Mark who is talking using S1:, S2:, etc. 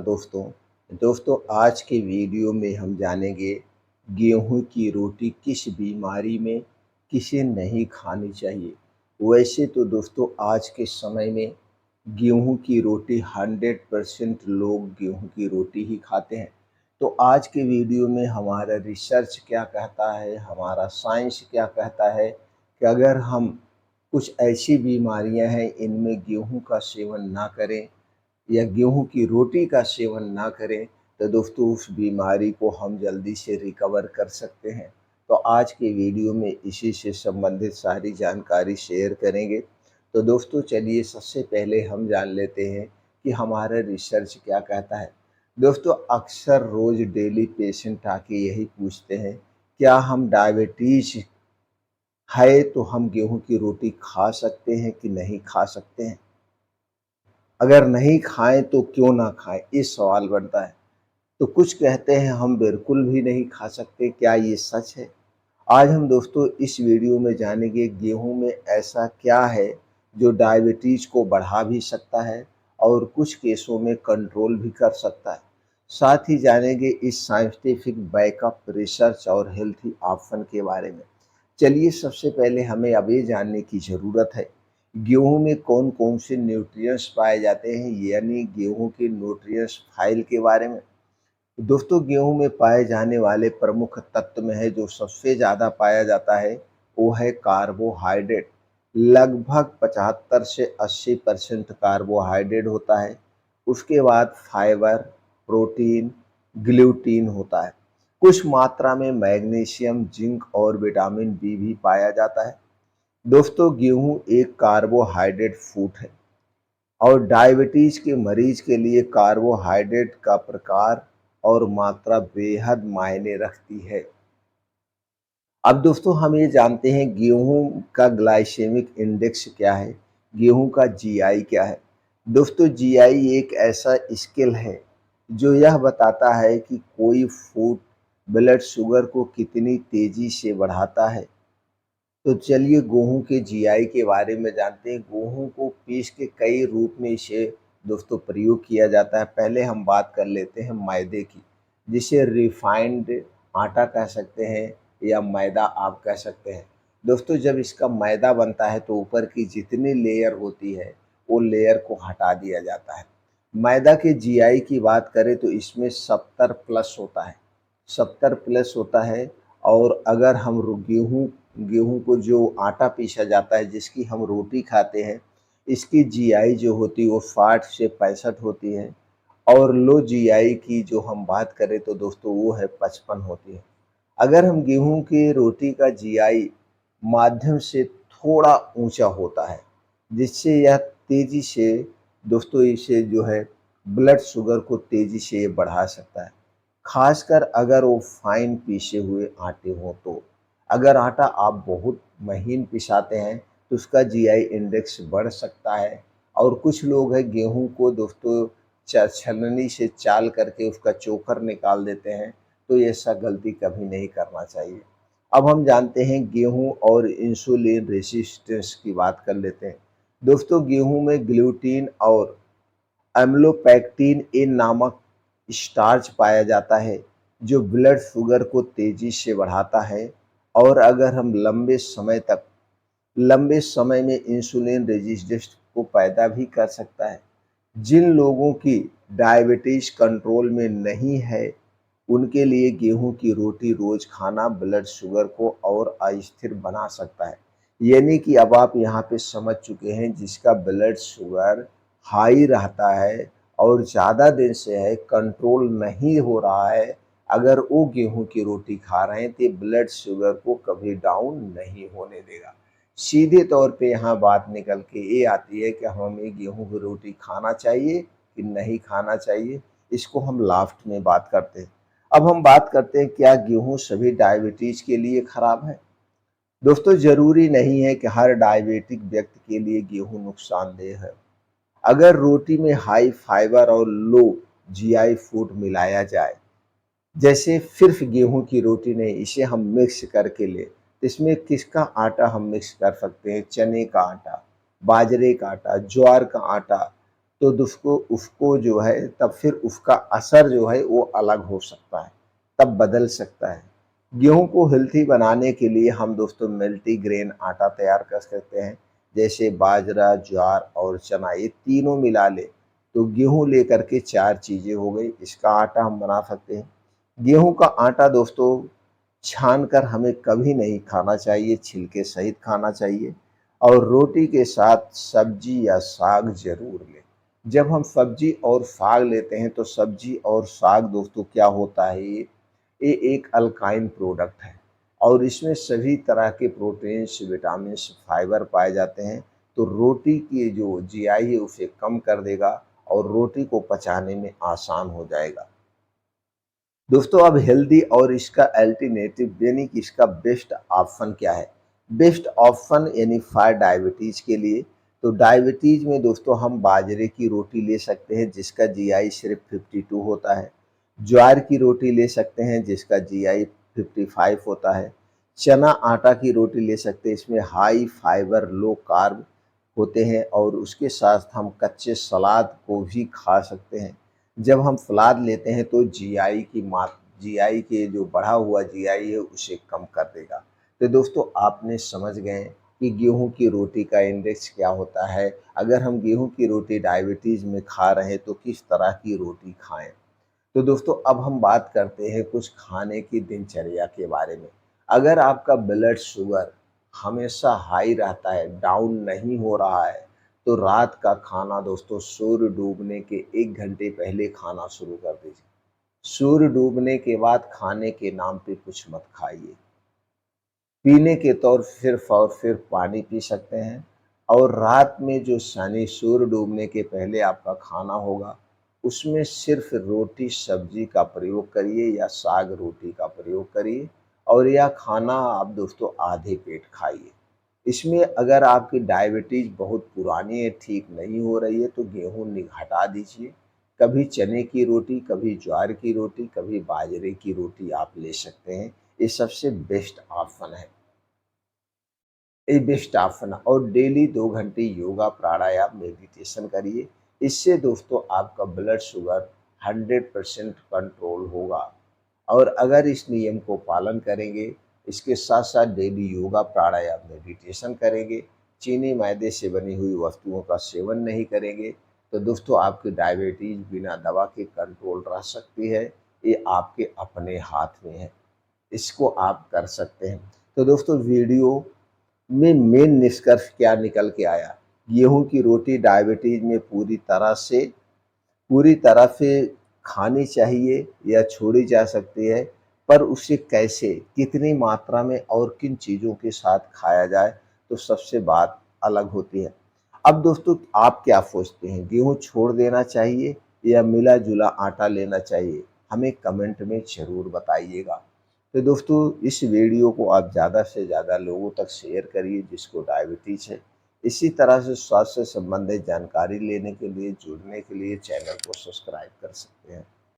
S1: दोस्तों आज के वीडियो में हम जानेंगे गेहूं की रोटी किस बीमारी में किसे नहीं खानी चाहिए। वैसे तो दोस्तों आज के समय में गेहूं की रोटी 100% लोग गेहूं की रोटी ही खाते हैं। तो आज के वीडियो में हमारा रिसर्च क्या कहता है, हमारा साइंस क्या कहता है कि अगर हम कुछ ऐसी बीमारियां हैं इनमें गेहूं का सेवन ना करें या गेहूं की रोटी का सेवन ना करें तो दोस्तों उस बीमारी को हम जल्दी से रिकवर कर सकते हैं। तो आज के वीडियो में इसी से संबंधित सारी जानकारी शेयर करेंगे। तो दोस्तों चलिए सबसे पहले हम जान लेते हैं कि हमारा रिसर्च क्या कहता है। दोस्तों अक्सर रोज़ डेली पेशेंट आके यही पूछते हैं, क्या हम डायबिटीज़ है तो हम गेहूं की रोटी खा सकते हैं कि नहीं खा सकते हैं? अगर नहीं खाएं तो क्यों ना खाएं, ये सवाल बनता है। तो कुछ कहते हैं हम बिल्कुल भी नहीं खा सकते, क्या ये सच है? आज हम दोस्तों इस वीडियो में जानेंगे गेहूं में ऐसा क्या है जो डायबिटीज को बढ़ा भी सकता है और कुछ केसों में कंट्रोल भी कर सकता है। साथ ही जानेंगे इस साइंटिफिक बैकअप रिसर्च और हेल्थी ऑप्शन के बारे में। चलिए सबसे पहले हमें अब ये जानने की ज़रूरत है गेहूं में कौन कौन से न्यूट्रिएंट्स पाए जाते हैं, यानी गेहूं के न्यूट्रिएंट्स फाइल के बारे में। दोस्तों गेहूं में पाए जाने वाले प्रमुख तत्व में है जो सबसे ज़्यादा पाया जाता है वो है कार्बोहाइड्रेट। लगभग 75 से 80% कार्बोहाइड्रेट होता है। उसके बाद फाइबर, प्रोटीन, ग्लूटीन होता है। कुछ मात्रा में मैग्नीशियम, जिंक और विटामिन बी भी पाया जाता है। दोस्तों गेहूं एक कार्बोहाइड्रेट फूड है और डायबिटीज के मरीज के लिए कार्बोहाइड्रेट का प्रकार और मात्रा बेहद मायने रखती है। अब दोस्तों हम ये जानते हैं गेहूं का ग्लाइसेमिक इंडेक्स क्या है, गेहूं का जीआई क्या है। दोस्तों जीआई एक ऐसा स्केल है जो यह बताता है कि कोई फूड ब्लड शुगर को कितनी तेजी से बढ़ाता है। तो चलिए गेहूं के जीआई के बारे में जानते हैं। गेहूं को पीस के कई रूप में इसे दोस्तों प्रयोग किया जाता है। पहले हम बात कर लेते हैं मैदे की, जिसे रिफाइंड आटा कह सकते हैं या मैदा आप कह सकते हैं। दोस्तों जब इसका मैदा बनता है तो ऊपर की जितनी लेयर होती है वो लेयर को हटा दिया जाता है। मैदा के जीआई की बात करें तो इसमें 70 प्लस होता है, 70 प्लस होता है। और अगर हम गेहूँ गेहूँ को जो आटा पीसा जाता है जिसकी हम रोटी खाते हैं, इसकी जीआई जो होती है वो 60 से 65 होती है। और लो जीआई की जो हम बात करें तो दोस्तों वो है 55 होती है। अगर हम गेहूं की रोटी का जीआई माध्यम से थोड़ा ऊंचा होता है, जिससे यह तेजी से दोस्तों इसे जो है ब्लड शुगर को तेजी से बढ़ा सकता है, खासकर अगर वो फाइन पीसे हुए आटे हों तो। अगर आटा आप बहुत महीन पिसाते हैं तो उसका जीआई इंडेक्स बढ़ सकता है। और कुछ लोग हैं गेहूं को दोस्तों छलनी से चाल करके उसका चोकर निकाल देते हैं, तो ये ऐसा गलती कभी नहीं करना चाहिए। अब हम जानते हैं गेहूं और इंसुलिन रेसिस्टेंस की बात कर लेते हैं। दोस्तों गेहूं में ग्लूटीन और एम्लोपेक्टिन इन नामक स्टार्च पाया जाता है जो ब्लड शुगर को तेजी से बढ़ाता है। और अगर हम लंबे समय में इंसुलिन रेजिस्टेंस को पैदा भी कर सकता है। जिन लोगों की डायबिटीज कंट्रोल में नहीं है उनके लिए गेहूं की रोटी रोज खाना ब्लड शुगर को और अस्थिर बना सकता है। यानी कि अब आप यहाँ पे समझ चुके हैं जिसका ब्लड शुगर हाई रहता है और ज़्यादा दिन से है, कंट्रोल नहीं हो रहा है, अगर वो गेहूं की रोटी खा रहे हैं तो ये ब्लड शुगर को कभी डाउन नहीं होने देगा। सीधे तौर पे यहाँ बात निकल के ये आती है कि हमें गेहूं की रोटी खाना चाहिए कि नहीं खाना चाहिए, इसको हम लास्ट में बात करते हैं। अब हम बात करते हैं क्या गेहूं सभी डायबिटीज के लिए खराब है। दोस्तों जरूरी नहीं है कि हर डायबिटिक व्यक्ति के लिए गेहूं नुकसानदेह है। अगर रोटी में हाई फाइबर और लो जीआई फूड मिलाया जाए, जैसे सिर्फ गेहूं की रोटी नहीं, इसे हम मिक्स करके ले तो इसमें किसका आटा हम मिक्स कर सकते हैं, चने का आटा, बाजरे का आटा, ज्वार का आटा, तो उसको उसको जो है तब फिर उसका असर जो है वो अलग हो सकता है, तब बदल सकता है। गेहूँ को हेल्थी बनाने के लिए हम दोस्तों मल्टीग्रेन आटा तैयार कर सकते हैं, जैसे बाजरा, ज्वार और चना ये तीनों मिला लें, तो गेहूँ लेकर के 4 चीज़ें हो गई, इसका आटा हम बना सकते हैं। गेहूँ का आटा दोस्तों छान कर हमें कभी नहीं खाना चाहिए, छिलके सहित खाना चाहिए और रोटी के साथ सब्जी या साग ज़रूर लें। जब हम सब्जी और साग लेते हैं तो सब्जी और साग दोस्तों क्या होता है ये एक अल्काइन प्रोडक्ट है और इसमें सभी तरह के प्रोटीन्स, विटामिन्स, फाइबर पाए जाते हैं। तो रोटी की जो जीआई है उसे कम कर देगा और रोटी को पचाने में आसान हो जाएगा। दोस्तों अब हेल्दी और इसका अल्टरनेटिव यानी कि इसका बेस्ट ऑप्शन क्या है? बेस्ट ऑप्शन यानी फॉर डायबिटीज़ के लिए, तो डायबिटीज़ में दोस्तों हम बाजरे की रोटी ले सकते हैं जिसका जीआई सिर्फ 52 होता है। ज्वार की रोटी ले सकते हैं जिसका जीआई 55 होता है। चना आटा की रोटी ले सकते हैं, इसमें हाई फाइबर, लो कार्ब होते हैं और उसके साथ हम कच्चे सलाद को भी खा सकते हैं। जब हम सलाद लेते हैं तो जीआई के जो बढ़ा हुआ जीआई है उसे कम कर देगा। तो दोस्तों आपने समझ गए कि गेहूँ की रोटी का इंडेक्स क्या होता है। अगर हम गेहूँ की रोटी डायबिटीज़ में खा रहे हैं तो किस तरह की रोटी खाएँ। तो दोस्तों अब हम बात करते हैं कुछ खाने की दिनचर्या के बारे में। अगर आपका ब्लड शुगर हमेशा हाई रहता है, डाउन नहीं हो रहा है, तो रात का खाना दोस्तों सूर्य डूबने के 1 घंटे पहले खाना शुरू कर दीजिए। सूर्य डूबने के बाद खाने के नाम पे कुछ मत खाइए। पीने के तौर सिर्फ़ और सिर्फ़ पानी पी सकते हैं और रात में जो शनि सूर्य डूबने के पहले आपका खाना होगा, उसमें सिर्फ़ रोटी सब्ज़ी का प्रयोग करिए या साग रोटी का प्रयोग करिए और यह खाना आप दोस्तों आधे पेट खाइए। इसमें अगर आपकी डायबिटीज़ बहुत पुरानी है, ठीक नहीं हो रही है, तो गेहूँ हटा दीजिए। कभी चने की रोटी, कभी ज्वार की रोटी, कभी बाजरे की रोटी आप ले सकते हैं। ये सबसे बेस्ट ऑप्शन है। ये बेस्ट ऑप्शन है और डेली 2 घंटे योगा, प्राणायाम, मेडिटेशन करिए। इससे दोस्तों आपका ब्लड शुगर 100% कंट्रोल होगा और अगर इस नियम को पालन करेंगे, इसके साथ-साथ डेली योगा, प्राणायाम, मेडिटेशन करेंगे, चीनी, मैदे से बनी हुई वस्तुओं का सेवन नहीं करेंगे, तो दोस्तों आपकी डायबिटीज़ बिना दवा के कंट्रोल रह सकती है। ये आपके अपने हाथ में है। इसको आप कर सकते हैं। तो दोस्तों वीडियो में मेन निष्कर्ष क्या निकल के आया? गेहूँ की रोटी डायबिटीज़ में पूरी तरह से खानी चाहिए या छोड़ी जा सकती है, पर उसे कैसे, कितनी मात्रा में और किन चीज़ों के साथ खाया जाए, तो सबसे बात अलग होती है। अब दोस्तों आप क्या सोचते हैं, गेहूँ छोड़ देना चाहिए या मिला-जुला आटा लेना चाहिए? हमें कमेंट में ज़रूर बताइएगा। तो दोस्तों इस वीडियो को आप ज़्यादा से ज़्यादा लोगों तक शेयर करिए जिसको डायबिटीज़ है। इसी तरह से स्वास्थ्य से संबंधित जानकारी लेने के लिए, जुड़ने के लिए चैनल को सब्सक्राइब कर सकते हैं।